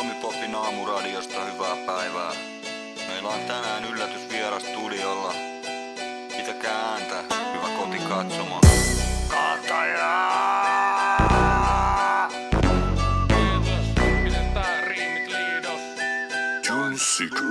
Suomi-popin aamuradiosta hyvää päivää. Meillä on tänään yllätysvieras studiolla. Pitäkää ääntä, hyvä kotikatsomo. Kaatajaa! Pidetään riimit liidos. John Seeker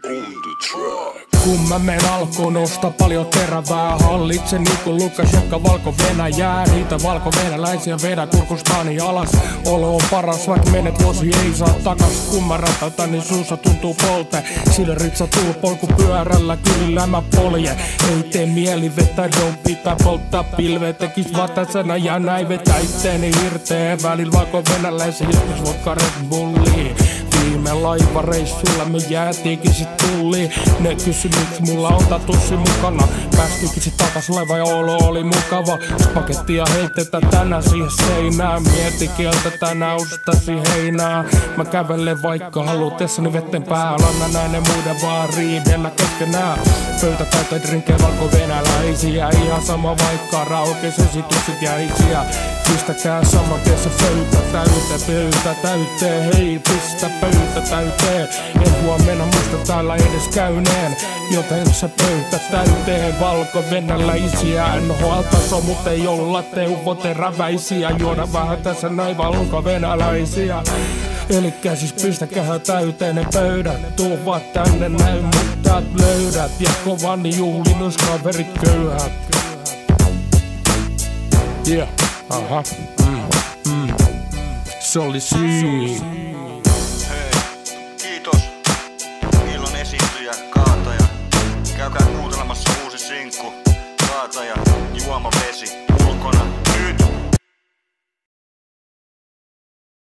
on the track. Kun mä menen alkuun, nosta paljon terävää. Hallitse niinku Lukashenka Valko-Venäjää. Niitä valko-venäläisiä vedä kurkustani alas. Olo on paras, vaikka menet vuosi ei saa takas. Kun mä rätätän, niin suussa tuntuu polte. Sillä ritsa tulpolku pyörällä, kyllä mä polje. Ei tee mieli vetää, don't pitää polttaa pilveä. Tekis vatasena ja näin vetää itteeni hirteen. Välillä valko-venäläisiä, joskus vodka Red Bullia. Viime laivareissulla me jäätiinkin sit tulliin. Ne kysy miksi mulla on tatussi mukana. Päästyikin sit takas laiva ja olo oli mukava. Pakettia heitetään tänään siihen seinään. Mieti kieltä tänään ustasi heinää. Mä kävelen vaikka halutessani vetten päällä. Mä näen ne muiden vaan riidellä keskenään. Pöytä täyteen drinkkeä valko-venäläisiä. Ihan sama vaikka raukeis esitykset jäisiä. Pistäkää saman tiessä pöytä täyteen. Hei pistä pöytä täyteen. En huomenna muista täällä edes käyneen. Joten se pöytä täyteen. Valko-venäläisiä NHL-taso, mut ei olla teuvot teräväisiä. Juoda vähän tässä näin valko-venäläisiä. Elikkä siis pistäkää täyteen ne pöydät. Tuovat tänne näin, mut täät löydät. Ja kovan juhlin, jos kaverit köyhät. Yeah, aha, se oli siinä. Hei, kiitos. Meillä on esiintyjä, Kaataja. Käykää kuuntelemassa uusi sinkku. Kaataja, juomavesi, ulkona.